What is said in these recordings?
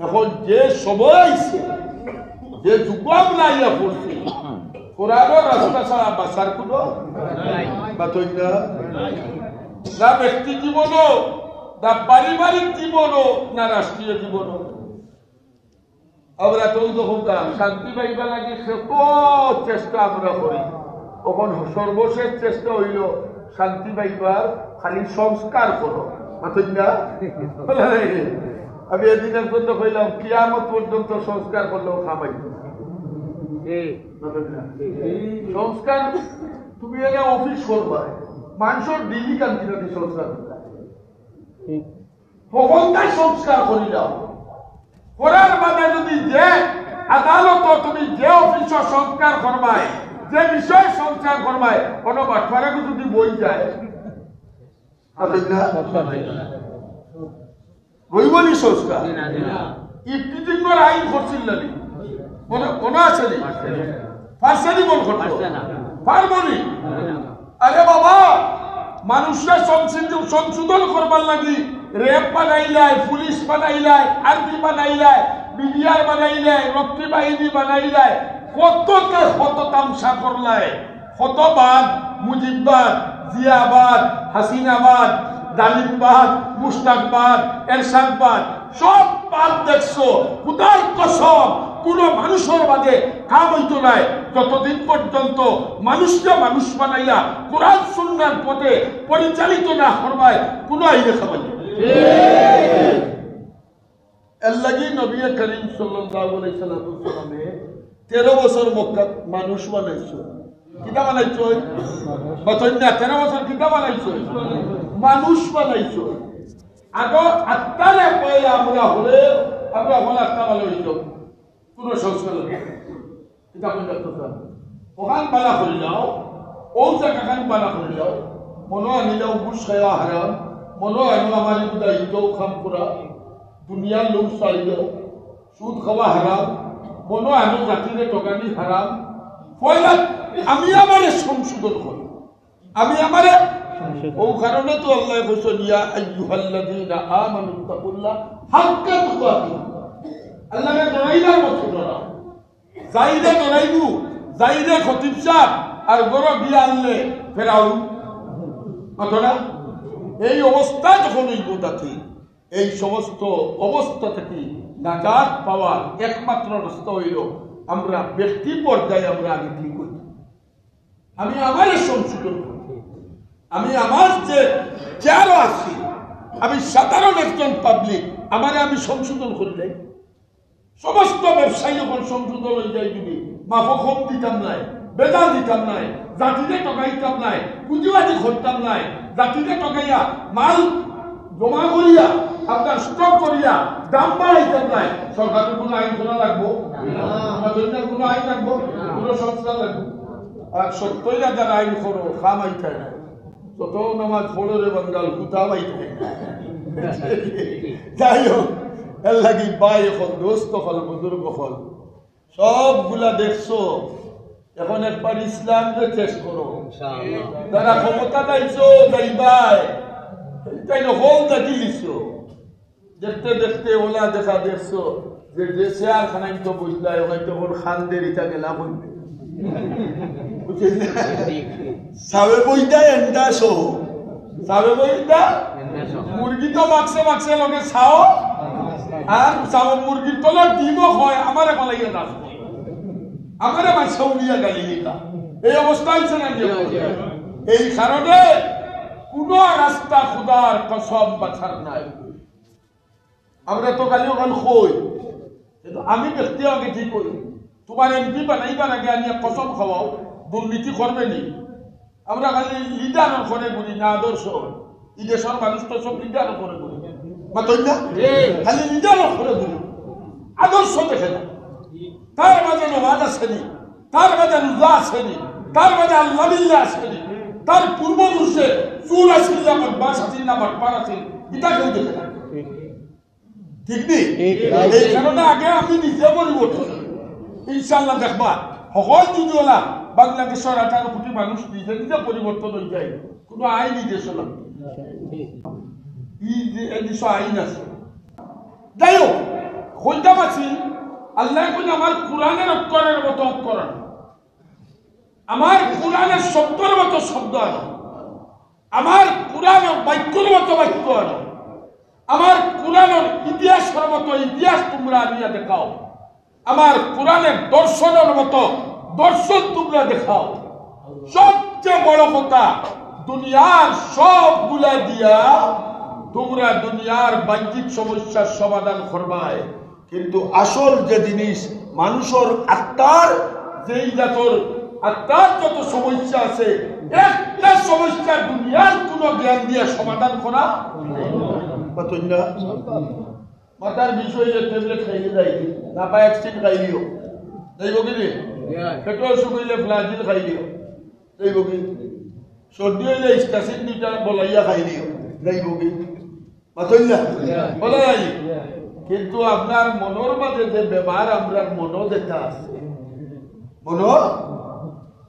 এখন যে সময় আইছে যে যুগ আমরা ইয়া পড়ছি কোরআনের রাস্তা ছাড়া বাঁচার কোনো বাতই না না ব্যক্তি জীবনও না পারিবারিক জীবনও না রাষ্ট্রীয় জীবনও আমরা তো যখন শান্তি পাইবা লাগে কত চেষ্টা আমরা করি তখন সর্বশেষ চেষ্টা হইল শান্তি পাইবার খালি সংস্কার করো বাতই না আমি এদিন পর্যন্ত কইলাম কিয়ামত পর্যন্ত সংস্কার করলেও খামাই সংস্কার তুমি এনে অফিস করবা মানুষের ডিলি কান্তি সংস্কার ভগবান সংস্কার করি যাও করার বাদে যদি যে আদালত তুমি যে অফিসের সংস্কার করবাই যে বিষয় সংস্কার করবাই কোন বাটফারে যদি বই যায় রইবনি সংস্কার ইফতিজিংর আইন করছিল নাকি কোন আছে নি ফার্সানি বল করতে পারবনি আরে বাবা মানুষের সংশোধন করবার লাগি রেপ বানাইলাই পুলিশ বানাইলাই আর্মি বানাইলাই বিডিআর বানাইলাই রক্ষী বাহিনী বানাইলাই কতকে কত তামসা করলাই কতবাদ মুজিববাদ জিয়াবাদ হাসিনাবাদ জালিমবাদ মুস্তাকবাদ এরশাদবাদ সব বাদ দেখছো খুদার কসম কোন মানুষের মাঝে কাম হইতো নাই যতদিন পর্যন্ত মানুষকে মানুষ বানাইয়া কোরআন সুন্নাহর পথে পরিচালিত না করবায় কোন আইনে খাবাই এর লাগি নবী করিম সাল্লাল্লাহু আলাইহি সাল্লামে 13 বছর মক্কা মানুষ বানাইছো কিতা বানাইছো বতন না 13 বছর কিতা বানাইছো মানুষ বানাইছো আগো আত্মারে কই আমরা হলে আত্মা ভালো হইতো কোন সংস্কার কিতা কই ডাক্তার ওখান বালা করে যাও ও জায়গা খান বালা করে যাও মনো আনিলাও বুশ খাওয়া হারাম মনো আনো আমারি দায়িত্ব কাম করা দুনিয়ার লোক চাইল সুদ খাওয়া হারাম মনো আনো জাতিরে টকানি হারাম পয়লা আমি আমারে সংশোধন করি আমি আমারে ও কারণে তো আল্লাহ কইছেন ইয়া আইয়ুহাল্লাযীনা আমানু তাকুল্লাহ হাক্কা তুকাতি আল্লাহকে ডরাইবার মতো ডরাও যাইরে ডরাইবু যাইরে খতিব সাহেব আর গরো বিয়া আনলে ফেরাউন কথা এই অবস্থা যখন হইব তাতে এই সমস্ত অবস্থা থেকে নাজাত পাওয়ার একমাত্র রাস্তা হইল আমরা ব্যক্তি পর্যায়ে আমরা আগে কি করি আমি আমারে সংশোধন করি আমি আমার যে যারও আছি আমি সাধারণ একজন পাবলিক আমারে আমি সংশোধন করে যাই সমস্ত ব্যবসায়ী যখন সংশোধন হয়ে যায় যদি মাফক কম দিতাম নাই বেজাল দিতাম নাই জাতিতে টকাইতাম নাই পুঁজিবাজি করতাম নাই জাতিতে টকাইয়া মাল জমা করিয়া আপনার স্টক করিয়া দাম বাড়াইতাম নাই সরকারের কোনো আইন করা লাগবো কোনো আইন লাগবো কোনো সংস্থা লাগবো আর 70,000 আইন করো খামাই খায় না তত নামাজ পড়ো রে বাঙ্গাল কুতাবাই খায় যাই হোক এর লাগি বাই এখন দোস্ত হল বুজুর্গ হল সবগুলা দেখছো এখন একবার ইসলামকে চেষ্টা করো যারা ক্ষমতা চাইছো যাইবাই তাই না হল দেখি লিখছো দেখতে দেখতে ওলা দেখা দেখছো যে দেশে আর খানাই তো বুঝলাই হয়তো ওর খানদের ইটা গেলা বলবে সাবে বইটা এন্ডা শো সাবে বইটা মুরগি তো মাখছে মাখছে লগে ছাও আর সাবে মুরগির তলে ডিমও হয় আমারে বলাইয়া দাস আমারে মাছ উড়িয়া গালি দিতা এই অবস্থা হইছে না এই কারণে কোন রাস্তা খুদার কসম বাছার নাই আমরা তো খালি ওখান কই কিন্তু আমি ব্যক্তি আগে ঠিক করি তোমার এমপি বানাইবার আগে আনিয়া কসম খাওয়াও দুর্নীতি করবে নি আমরা খালি লিডার করে বলি না আদর্শ এই দেশের মানুষ তো সব লিডার করে বলি খালি লিডার করে বলি আদর্শ দেখে না তার মাঝে নমাজ আসেনি তার মাঝে রোজা আসেনি তার মাঝে আল্লাহ আসেনি তার পূর্বপুরুষে চুল আসিল না বাস আসিল না বাটপার আসিল এটা কেউ দেখে না ঠিক নেই এই কারণে আগে আমি নিজে পরিবর্তন ইনশাল্লাহ দেখবা সকল যদি ওলা বাংলাদেশের 18 কোটি মানুষ নিজে নিজে পরিবর্তন হয়ে যায় কোনো আইন দেশ না এই দেশ আইন আছে যাই হোক হইতাম আছি আল্লাহ কোন আমার কোরআনের অক্ষরের মতো অক্ষর আনো, আমার কোরআনের শব্দের মতো শব্দ আনো, আমার কোরআনের বাক্যের মতো বাক্য আনো, আমার কোরআনের ইতিহাসের মতো ইতিহাস তোমরা আনিয়া দেখাও, আমার কোরআনের দর্শনের মতো দর্শন তোমরা দেখাও। সবচেয়ে বড় কথা, দুনিয়ার সবগুলা দিয়া তোমরা দুনিয়ার বাহ্যিক সমস্যার সমাধান করবায়, কিন্তু আসল যে জিনিস মানুষের আত্মার, যেই জাতর আত্মার যত সমস্যা আছে, একটা সমস্যা দুনিয়ার কোন জ্ঞান দিয়ে সমাধান করা না। মাথার বিষয় যে ট্যাবলেট খাইলে যাই না, পায়াক্সিন খাইলিও যাইব কি, পেটর অসুখ হইলে ফ্লাজিল খাইলিও যাইব কি, সর্দি হইলে স্টাসিন দুইটা বলাইয়া খাইলিও যাইব কি, মাথইলা বলা যাই। কিন্তু আপনার মনের মাঝে যে বেমার, আমরা মনো যেটা আছে, মনো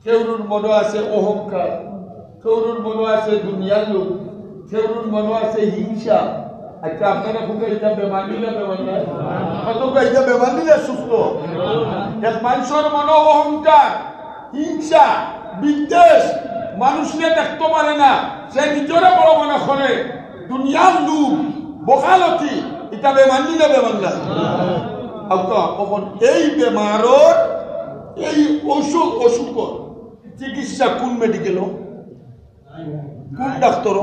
কেউরুর মনো আছে অহংকার, কেউরুর মনো আছে দুনিয়ার লোক, কেউরুর মনো আছে হিংসা। আচ্ছা আপনারা খুব এটা বেমার নিলে বেমার নাই, কত এটা বেমার নিলে সুস্থ। এক মানুষের মনো অহংকার, হিংসা, বিদ্বেষ, মানুষকে দেখতে পারে না, সে নিজরে বড় মনে করে, দুনিয়ার লোক, বকালতি, এটা বেমার নিলে বেমার নাই। কখন এই বেমারর এই অসুখর চিকিৎসা কোন মেডিকেল, কোন ডাক্তার?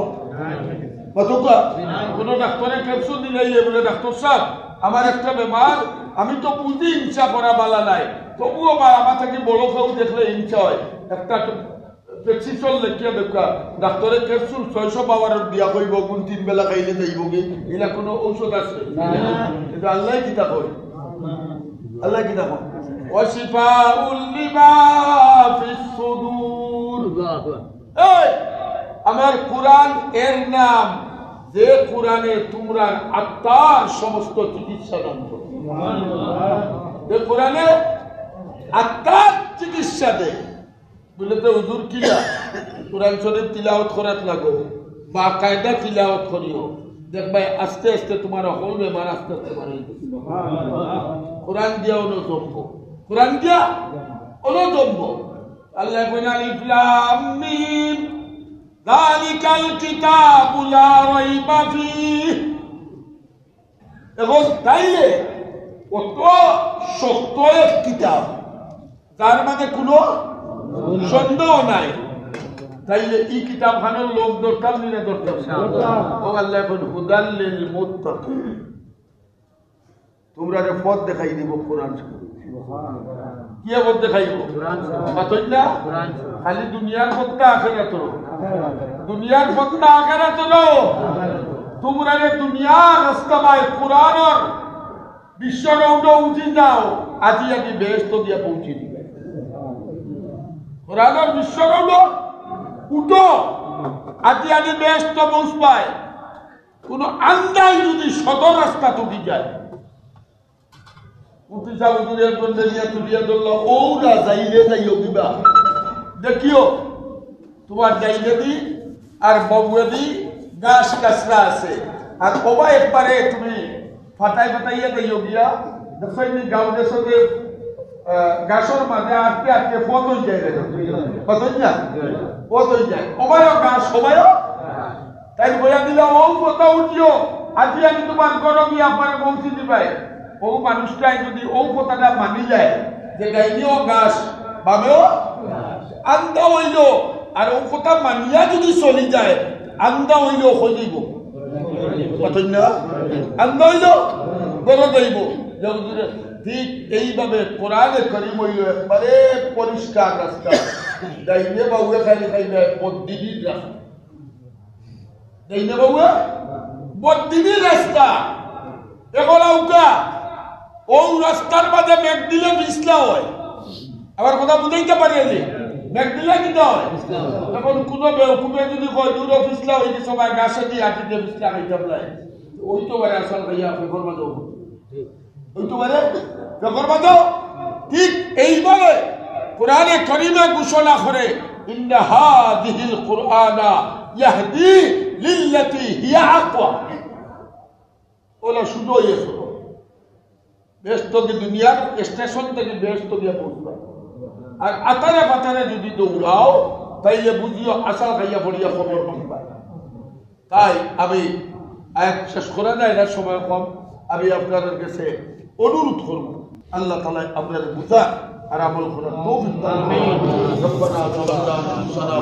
কোন ডাক্তারের ক্যাপসুল দিলে বলে ডাক্তার সাহেব আমার একটা বেমার, আমি তো বুঝি হিংসা করা বালা নাই, তবুও আমার থেকে বড় কেউ দেখলে হিংসা হয়, একটা প্রেসক্রিপশন লেখিয়া দেখা ডাক্তারের ক্যাপসুল 600 পাওয়ার দিয়া কইব, কোন 3 বেলা খাইলে যাইব কি, এলা কোনো ঔষধ আছে? কিন্তু আল্লাহ কিতা কয়, আল্লাহ কিতা কয় ওয়াশিফাউল লিমা ফিস সুদূর। এই আমার কোরআন এর নাম, যে কোরআনে তোমরা আত্মার সমস্ত চিকিৎসা দান করো, যে কোরআনে আত্মার চিকিৎসা দেয়। বলে তো হুজুর কিলা কোরআন শরীফ তিলাওয়াত করাত লাগো, বা কায়দা তিলাওয়াত করিও, দেখবাই আস্তে আস্তে তোমার হল বেমার আস্তে আস্তে বাড়াই দিবে। কোরআন দিয়া অন্য জম্ব, কোরআন দিয়া অন্য জম্ব। আল্লাহ কইনা আলিফ লাম মিম যালিকাল কিতাবু লা রাইবা ফীহ। এখন তাইলে কত শক্ত এক কিতাব, তার মাঝে কোনো সন্দেহ নাই, তাইলে এই কিতাব খানের লোক দরকার নিলে দরকার। ও আল্লাহ এখন হুদাল লিল মুত্তাকিন, তোমরা পথ দেখাই দিব কোরআন। কি পথ দেখাইব? খালি দুনিয়ার পথ না আখিরাতের, দুনিয়ার পথ না আখিরাতের। তোমরা দুনিয়ার রাস্তা বাই কোরআনের বিশ্ব রৌড উঠি যাও, আজি আজি বেহেশত দিয়া পৌঁছে দিবে। কোরআনের বিশ্ব রৌড উঠো, আজি আজি বেহেশত পৌঁছ পায়। কোন আন্দাজ যদি সদর রাস্তা টুটি যায়, উঠি যাবো দূরের বন্ধে নিয়ে তুলিয়া ধরল, ওরা যাইলে যাইও দিবা, দেখিও তোমার যাইলে দি আর বগুয়ে দি গাছ কাছরা আছে, আর ওবা একবারে তুমি ফাটাই ফাটাইয়া যাইও গিয়া, দেখি গাঁও দেশে গাছর মাঝে আটকে আটকে পথ হয়ে যায়, পথ হয়ে যায়, পথ হয়ে যায়, ওবায়ও গাছ সবাইও তাই বইয়া দিলে ও কথা উঠিও, আজি আমি তোমার গরো গিয়া পরে পৌঁছে দিবাই। ও মানুষটাই যদি ও কথাটা মানি যায় যে গাইলেও গাছ বাবেও আন্দা হইল, আর ও কথা মানিয়া যদি চলি যায় আন্দা হইল হয়ে যাইব, আন্দা হইল গরো যাইব। ঠিক এইভাবে কোরআনে কারীম হইল একবারে পরিষ্কার রাস্তা, ডাইনে বাউয়ে খাইলে খাইবে বদ্দিনীর রাস্তা, ডাইনে বাউয়ে বদ্দিনীর রাস্তা। এখন আউকা ও রাস্তার মাঝে মেঘ দিলে বিছলা হয়, আবার কথা বুঝাইতে পারি মেঘ দিলে কিনা হয়। এখন কোন বেউকুমে যদি কয় দূর পিছলা হইতে সবাই গাছে দিয়ে হাঁটি দিয়ে পিছলা খাইতে পারে, ওই তো বারে আসল ভাইয়া ফেকর মাঝে ওই তো বারে ফেকর মাঝে। ঠিক এইভাবে কোরআনে কারীমে ঘোষণা করে, ইন্না হাযিহিল কুরআনা ইয়াহদি লিল্লাতী হিয়া আকওয়া। ওলা শুধু এসো বেহেশত কি দুনিয়ার স্টেশন থেকে বেহেশত গিয়ে পৌঁছবা আর আতারে পাতারে যদি দৌড়াও তাইলে বুঝিও আশা খাইয়া পড়িয়া খবর পাবা তাই আমি আয়াত শেষ করে দেয় না সময় কম আমি আপনাদের কাছে অনুরোধ করব আল্লাহ তাআলা আপনাদের বুঝা আর আমল করার তৌফিক দান করুন রব্বানা